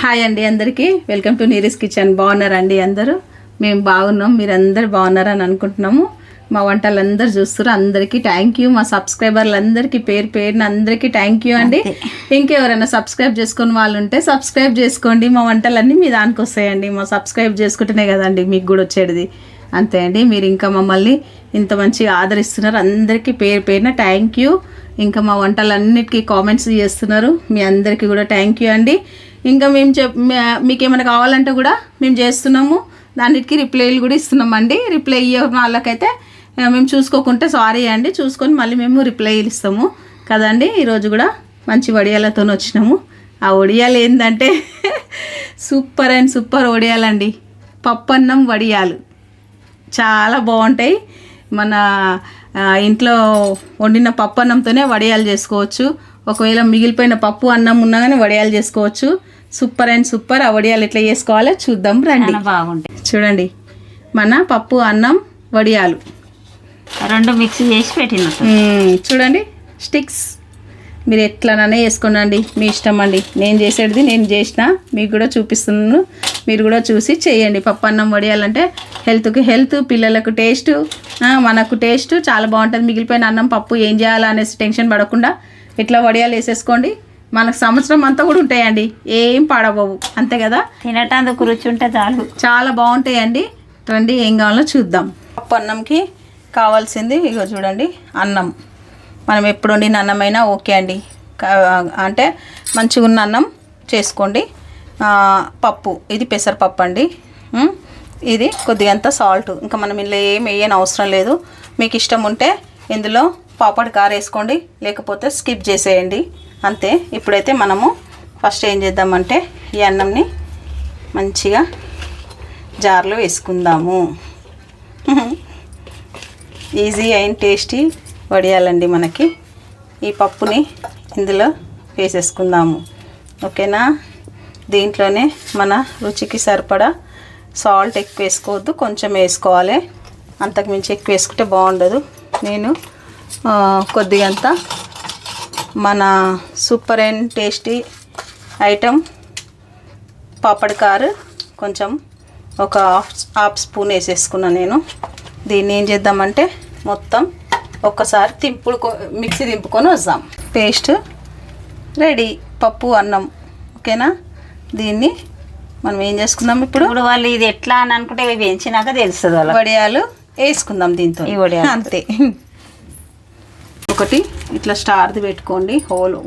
Hi అండి అందరికీ welcome to నీరీస్ kitchen. బాగున్నారండి అందరూ? మేము బాగున్నాం, మీరు అందరు బాగున్నారని అనుకుంటున్నాము. మా వంటలు అందరు చూస్తారు, అందరికీ థ్యాంక్ యూ. మా సబ్స్క్రైబర్లందరికీ పేరు పేరున అందరికీ థ్యాంక్ యూ అండి. ఇంకెవరైనా సబ్స్క్రైబ్ చేసుకుని వాళ్ళు ఉంటే సబ్స్క్రైబ్ చేసుకోండి. మా వంటలన్నీ మీ దానికి వస్తాయండి. మా సబ్స్క్రైబ్ చేసుకుంటేనే కదండి మీకు కూడా వచ్చేది. అంతే అండి. మీరు ఇంకా మమ్మల్ని ఇంత మంచిగా ఆదరిస్తున్నారు, అందరికీ పేరు పేరున థ్యాంక్ యూ. ఇంకా మా వంటలన్నిటికీ కామెంట్స్ చేస్తున్నారు, మీ అందరికీ కూడా థ్యాంక్ యూ అండి. ఇంకా మేము మీకు ఏమైనా కావాలంటే కూడా మేము చేస్తున్నాము, దానికి రిప్లైలు కూడా ఇస్తున్నామండి. రిప్లై ఇయ్యే వాళ్ళకైతే మేము చూసుకోకుంటే సారీ అండి, చూసుకొని మళ్ళీ మేము రిప్లైలు ఇస్తాము కదండి. ఈరోజు కూడా మంచి వడియాలతో వచ్చినాము. ఆ వడియాలు ఏంటంటే సూపర్ అండ్ సూపర్ వడియాలండి. పప్పన్నం వడియాలు చాలా బాగుంటాయి. మన ఇంట్లో వండిన పప్పు అన్నంతోనే వడియాలు చేసుకోవచ్చు. ఒకవేళ మిగిలిపోయిన పప్పు అన్నం ఉన్నా కానీ వడియాలు చేసుకోవచ్చు. Super and super. ఆ వడియాలు ఎట్లా చేసుకోవాలో చూద్దాం రండి. బాగుంటాయి చూడండి, మన పప్పు అన్నం వడియాలు రెండు మిక్స్ చేసి పెట్టిన చూడండి. స్టిక్స్ మీరు ఎట్లాననే వేసుకోండి, మీ ఇష్టం అండి. నేను చేసేది నేను చేసిన మీకు కూడా చూపిస్తున్నాను, మీరు కూడా చూసి చేయండి. పప్పు అన్నం వడియాలంటే హెల్త్కి హెల్త్, పిల్లలకు టేస్ట్, మనకు టేస్ట్ చాలా బాగుంటుంది. మిగిలిపోయిన అన్నం పప్పు ఏం చేయాలా అనేసి టెన్షన్ పడకుండా ఇట్లా వడియాలు వేసేసుకోండి. మనకు సంవత్సరం అంతా కూడా ఉంటాయండి, ఏం పాడబోవు. అంతే కదా, తినటానికి రుచి ఉంటే చాలు, చాలా బాగుంటాయండి. రండి ఏం కావాలో చూద్దాం. పప్పు అన్నంకి కావాల్సింది ఇగో చూడండి. అన్నం మనం ఎప్పుడు వండిన అన్నమైనా ఓకే అండి, అంటే మంచిగా ఉన్న అన్నం చేసుకోండి. పప్పు ఇది పెసరపప్పు అండి. ఇది కొద్దిగంత సాల్ట్, ఇంకా మనం ఇందులో ఏం వేయని అవసరం లేదు. మీకు ఇష్టం ఉంటే ఇందులో పాపడి కారం వేసుకోండి, లేకపోతే స్కిప్ చేసేయండి అంతే. ఇప్పుడైతే మనము ఫస్ట్ ఏం చేద్దామంటే ఈ అన్నంని మంచిగా జార్లో వేసుకుందాము. ఈజీ అయిన టేస్టీ వడియాలండి మనకి. ఈ పప్పుని ఇందులో వేసేసుకుందాము, ఓకేనా. దీంట్లోనే మన రుచికి సరిపడా సాల్ట్ ఎక్కువ వేసుకోవద్దు, కొంచెం వేసుకోవాలి. అంతకు మించి ఎక్కువ వేసుకుంటే బాగుండదు. నేను కొద్దిగంత మన super and tasty item papdi car కొంచెం ఒక హాఫ్ స్పూన్ వేసేసుకున్నాను నేను. దీన్ని ఏం చేద్దామంటే మొత్తం ఒక్కసారి మిక్సీ దింపుకొని వద్దాం. పేస్ట్ రెడీ, పప్పు అన్నం, ఓకేనా. దీన్ని మనం ఏం చేసుకుందాం ఇప్పుడు. వాళ్ళు ఇది ఎట్లా అని అనుకుంటే వేయించినాక తెలుస్తుంది. వాళ్ళు వడియాలు వేసుకుందాం దీంతో, ఈ వడియాలు అంతే. ఒకటి ఇట్లా స్టార్ది పెట్టుకోండి,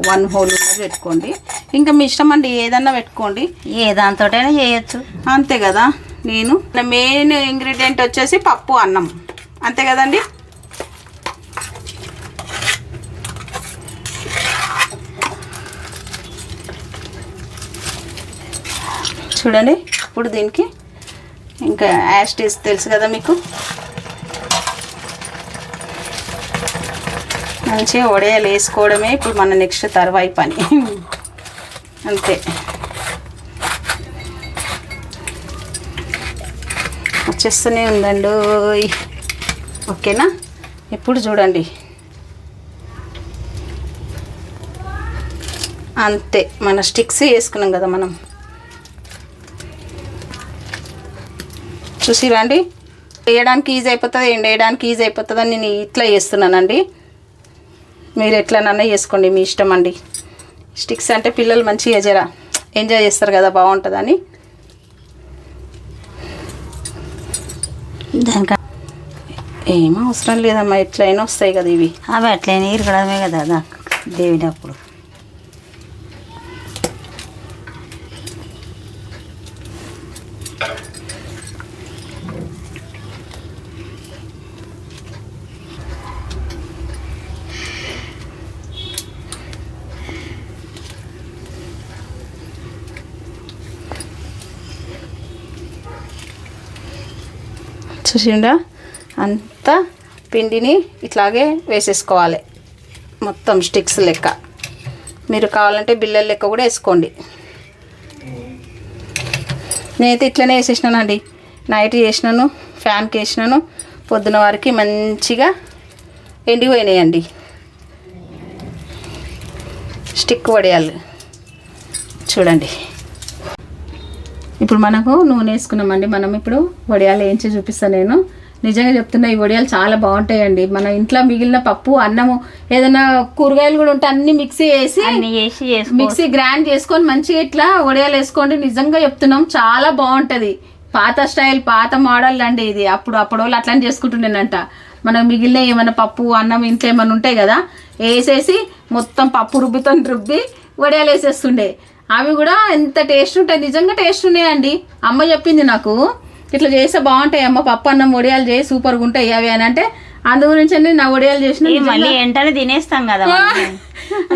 వన్ హోల్ ఉన్నది పెట్టుకోండి. ఇంకా మీ ఇష్టం అండి, ఏదన్నా పెట్టుకోండి, ఏ దాంతోటైనా చేయొచ్చు, అంతే కదా. నేను మెయిన్ ఇంగ్రీడియంట్ వచ్చేసి పప్పు అన్నం, అంతే కదండి. చూడండి, ఇప్పుడు దీనికి ఇంకా యాస్టీస్ తెలుసు కదా మీకు, మంచిగా వడియాలు వేసుకోవడమే ఇప్పుడు మన నెక్స్ట్ తర్వాయి పని, అంతే. వచ్చేస్తూనే ఉందండి, ఓకేనా. ఇప్పుడు చూడండి, అంతే. మన స్టిక్స్ వేసుకున్నాం కదా మనం, చూసిరండి. వేయడానికి ఈజీ అయిపోతుంది, వేయడానికి ఈజీ అయిపోతుంది అని నేను ఇట్లా చేస్తున్నానండి. మీరు ఎట్లనన్నా చేసుకోండి, మీ ఇష్టం అండి. స్టిక్స్ అంటే పిల్లలు మంచిగా జరా ఎంజాయ్ చేస్తారు కదా, బాగుంటుందని. దానికి ఏం అవసరం లేదమ్మా, ఎట్లయినా వస్తాయి కదా ఇవి. అవి అట్లయినా ఇరగడమే కదా దేవినప్పుడు. చూసిండా, అంతా పిండిని ఇట్లాగే వేసేసుకోవాలి మొత్తం స్టిక్స్ లెక్క. మీరు కావాలంటే బిల్లల లెక్క కూడా వేసుకోండి. నేనైతే ఇట్లనే వేసేసినానండి. నైట్ చేసినాను, ఫ్యాన్కి వేసినాను, పొద్దున వారికి మంచిగా ఎండిపోయినాయండి స్టిక్ వడియాలు. చూడండి, ఇప్పుడు మనకు నూనె వేసుకున్నామండి. మనం ఇప్పుడు వడియాలు వేయించి చూపిస్తాను నేను. నిజంగా చెప్తున్నా, ఈ వడియాలు చాలా బాగుంటాయండి. మన ఇంట్లో మిగిలిన పప్పు, అన్నము, ఏదైనా కూరగాయలు కూడా ఉంటే అన్ని మిక్సీ వేసి మిక్సీ గ్రైండ్ చేసుకొని మంచిగా ఇట్లా వడియాలు వేసుకోండి. నిజంగా చెప్తున్నాం, చాలా బాగుంటుంది. పాత స్టైల్, పాత మోడల్ అండి ఇది. అప్పుడు వాళ్ళు అట్లా చేసుకుంటుండేనంట. మనకు మిగిలిన ఏమైనా పప్పు, అన్నం ఇంట్లో ఏమైనా ఉంటాయి కదా, వేసేసి మొత్తం పప్పు రుబ్బి వడియాలు వేసేస్తుండే. అవి కూడా ఎంత టేస్ట్ ఉంటాయి, నిజంగా టేస్ట్ ఉన్నాయండి. అమ్మ చెప్పింది నాకు, ఇట్లా చేస్తే బాగుంటాయి అమ్మ, పప్పు అన్నం వడియాలు చేసి సూపర్గా ఉంటాయి అవి అని అంటే, అందు గురించి అండి నా వడియాలు చేసిన మళ్ళీ వెంటనే తినేస్తాం కదా.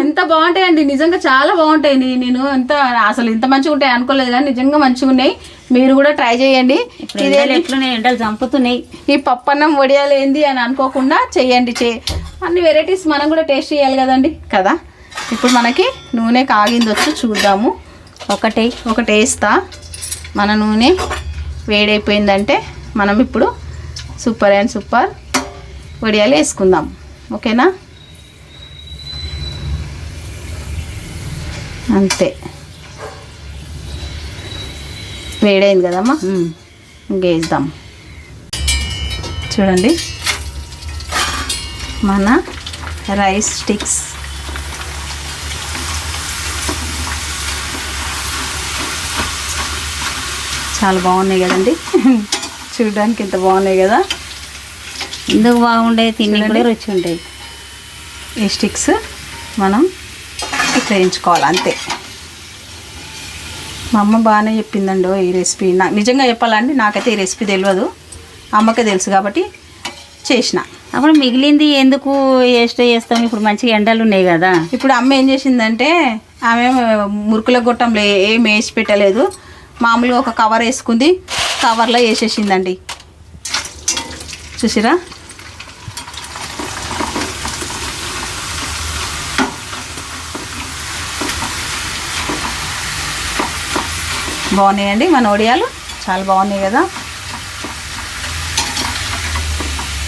ఎంత బాగుంటాయండి, నిజంగా చాలా బాగుంటాయి. నేను అసలు ఇంత మంచిగా ఉంటాయి అనుకోలేదు, కానీ నిజంగా మంచిగా ఉన్నాయి. మీరు కూడా ట్రై చేయండి. ఎండలు చంపుతున్నాయి. ఈ పప్పు అన్నం వడియాలు ఏంది అని అనుకోకుండా చెయ్యండి. అన్ని వెరైటీస్ మనం కూడా టేస్ట్ చేయాలి కదండి కదా. ఇప్పుడు మనకి నూనె కాగింది వచ్చి చూద్దాము. ఒకటి వేస్తా. మన నూనె వేడైపోయిందంటే మనం ఇప్పుడు సూపర్ అండ్ సూపర్ వడియాలు వేసుకుందాం. ఓకేనా, అంతే. వేడైంది కదమ్మా, ఇంకేద్దాం. చూడండి, మన రైస్ స్టిక్స్ చాలా బాగున్నాయి కదండి. చూడడానికి ఎంత బాగున్నాయి కదా. ఎందుకు బాగుండే, తిని కూడా రుచి ఉంటాయి. ఈ స్టిక్స్ మనం ఇట్లా వేయించుకోవాలి అంతే. మా అమ్మ బాగానే చెప్పిందండి ఈ రెసిపీ. నాకు నిజంగా చెప్పాలండి, నాకైతే ఈ రెసిపీ తెలియదు, అమ్మకే తెలుసు కాబట్టి చేసిన. అప్పుడు మిగిలింది ఎందుకు వేస్ట్ చేస్తాం, ఇప్పుడు మంచిగా ఎండలు ఉన్నాయి కదా. ఇప్పుడు అమ్మ ఏం చేసిందంటే, ఆమె మురుకుల గొట్టంలో ఏం వేసి పెట్టలేదు, మామూలుగా ఒక కవర్ వేసుకుంది, కవర్లో వేసేసిందండి. చూసిరా, బాగున్నాయండి మన వడియాలు, చాలా బాగున్నాయి కదా.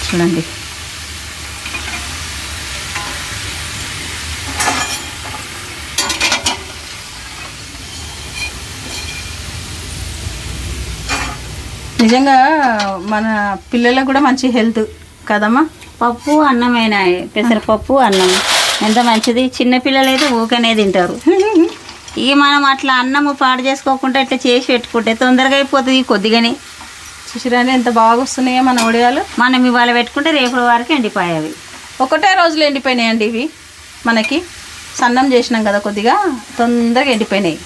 చూడండి, నిజంగా మన పిల్లలకు కూడా మంచి హెల్త్ కదమ్మా. పప్పు అన్నమైన పెసరపప్పు అన్నం ఎంత మంచిది. చిన్నపిల్లలు అయితే ఊకనే తింటారు. ఇక మనం అట్లా అన్నము పాడు చేసుకోకుండా ఇట్లా చేసి పెట్టుకుంటే తొందరగా అయిపోతుంది. కొద్దిగానే చూసిరాని ఎంత బాగా వస్తున్నాయో మన వడియాలు. మనం ఇవాళ పెట్టుకుంటే రేపటి వరకు ఎండిపోయావి. ఒకటే రోజులు ఎండిపోయినాయండి ఇవి. మనకి సన్నం చేసినాం కదా, కొద్దిగా తొందరగా ఎండిపోయినాయి.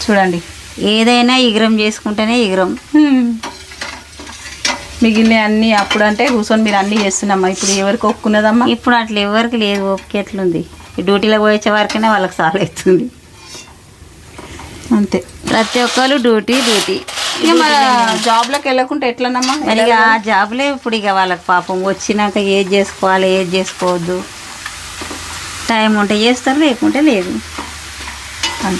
చూడండి, ఏదైనా ఇగరం చేసుకుంటేనే ఇగరం. మిగిలిన అన్నీ అప్పుడు అంటే కూర్చొని మీరు అన్నీ చేస్తున్నామ్మా. ఇప్పుడు ఎవరికి ఒప్పుకున్నదమ్మా? ఇప్పుడు అట్లా ఎవరికి లేదు, ఓపిక ఎట్లుంది. డ్యూటీలో పోయే వరకనే వాళ్ళకి సాల్ అవుతుంది అంతే. ప్రతి ఒక్కరు డ్యూటీ. ఇక మన జాబ్లోకి వెళ్ళకుంటే ఎట్లనమ్మా? మరి ఇక ఆ జాబ్లే ఇప్పుడు ఇక వాళ్ళకి పాపం వచ్చినాక ఏది చేసుకోవాలి ఏది చేసుకోవద్దు. టైం ఉంటే చేస్తారు, లేకుంటే లేదు.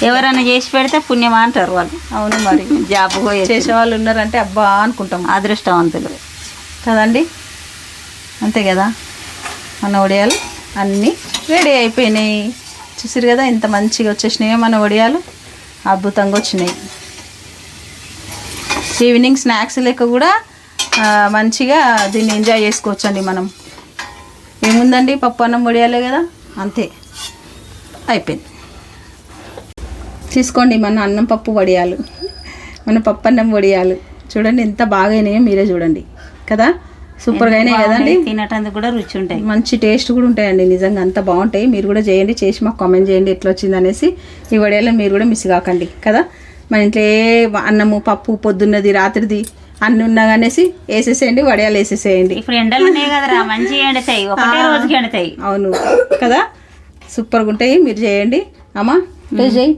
ఎవరైనా చేసి పెడితే పుణ్యం అంటారు వాళ్ళు. అవును, మరి జాబ్ చేసే వాళ్ళు ఉన్నారంటే అబ్బా అనుకుంటాం, అదృష్టవంతులు కదండి. అంతే కదా. మన వడియాలు అన్నీ రెడీ అయిపోయినాయి. చూసారు కదా ఎంత మంచిగా వచ్చేసినాయో మన వడియాలు, అద్భుతంగా వచ్చినాయి. ఈవినింగ్ స్నాక్స్ లెక్క కూడా మంచిగా దీన్ని ఎంజాయ్ చేసుకోవచ్చండి మనం. ఏముందండి, పప్పు అన్నం వడియాలే కదా, అంతే అయిపోయింది. తీసుకోండి మన అన్నం పప్పు వడియాలు, మన పప్పు అన్నం వడియాలు. చూడండి ఎంత బాగా అయినాయో మీరే చూడండి కదా. సూపర్గా అయినాయి కదండి. తినటానికి కూడా రుచి ఉంటాయి, మంచి టేస్ట్ కూడా ఉంటాయండి. నిజంగా అంత బాగుంటాయి. మీరు కూడా చేయండి, చేసి మాకు కామెంట్ చేయండి ఎట్లా వచ్చింది అనేసి. ఈ వడియాలు మీరు కూడా మిస్ కాకండి కదా. మన ఇంట్లో ఏ అన్నము పప్పు పొద్దున్నది రాత్రిది అన్ని ఉన్నా అనేసి వేసేసేయండి, వడియాలు వేసేసేయండి. ఇప్పుడు ఎండలు ఉన్నాయి కదరా, మంచిగా ఎండుతాయి, ఒకటే రోజుకి ఎండుతాయి. అవును కదా, సూపర్గా ఉంటాయి. మీరు చేయండి అమ్మా, టేస్ట్ చేయి.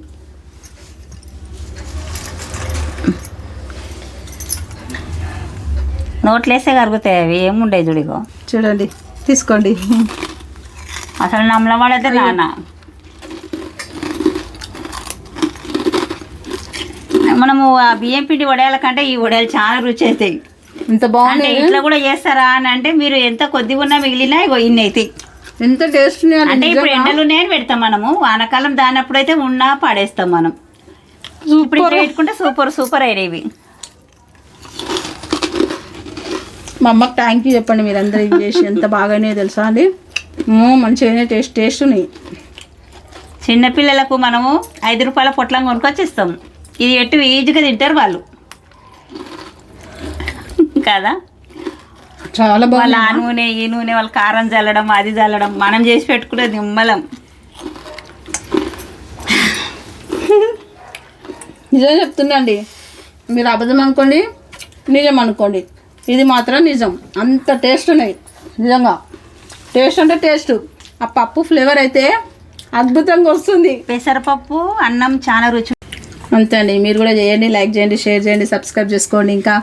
నోట్లేసే కరుగుతాయి అవి, ఏముండవు చూడిగో. చూడండి, తీసుకోండి. అసలు నమ్మలవాడైతే నాన్న. మనము ఆ బియ్యం పిండి వడియాల కంటే ఈ వడియాలు చాలా రుచి అవుతాయి. ఇంత బాగుంది. ఇట్లా కూడా చేస్తారా అని అంటే మీరు ఎంత కొద్దిగా ఉన్నా మిగిలినా ఇన్ని అవుతాయి. ఎంత టేస్ట్ అంటే ఇప్పుడు ఎండలు ఉన్నాయని పెడతాం మనము. వానకాలం దానప్పుడు అయితే ఉన్నా పాడేస్తాం మనం. ఇప్పుడు ఇట్లా పెట్టుకుంటే సూపర్ సూపర్ అయినవి. మా అమ్మకి థ్యాంక్ యూ చెప్పండి మీరందరూ ఇది చేసి. ఎంత బాగానే తెలుసా అండి, మంచిగానే టేస్ట్ ఉన్నాయి. చిన్నపిల్లలకు మనము 5 రూపాయల పొట్లం కొనుక్కొచ్చిస్తాం. ఇది ఎట్టు ఈజీగా తింటారు వాళ్ళు కదా. చాలా వాళ్ళ బాగా ఆ నూనె ఈ నూనె వాళ్ళ కారం చల్లడం అది చల్లడం, మనం చేసి పెట్టుకునేది నిమ్మలం. నిజం చెప్తుందండి, మీరు అబద్ధం అనుకోండి నిజం అనుకోండి, ఇది మాత్రం నిజం. అంత టేస్ట్ ఉన్నాయి నిజంగా. టేస్ట్ అంటే టేస్ట్, ఆ పప్పు ఫ్లేవర్ అయితే అద్భుతంగా వస్తుంది. పెసరపప్పు అన్నం చాలా రుచి. అంతే అండి, మీరు కూడా చేయండి, లైక్ చేయండి, షేర్ చేయండి, సబ్స్క్రైబ్ చేసుకోండి. ఇంకా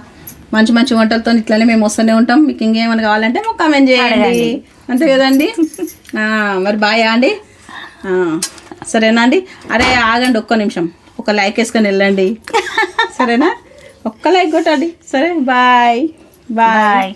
మంచి మంచి వంటలతో ఇట్లానే మేము వస్తూనే ఉంటాం. మీకు ఇంకేమైనా కావాలంటే మాకు కామెంట్ చేయండి. అంతే కదండి. మరి బాయ్ అండి. సరేనా అండి. అరే ఆగండి ఒక్క నిమిషం, ఒక లైక్ వేసుకొని వెళ్ళండి. సరేనా, ఒక్క లైక్ కొట్టండి. సరే బాయ్ బాయ్.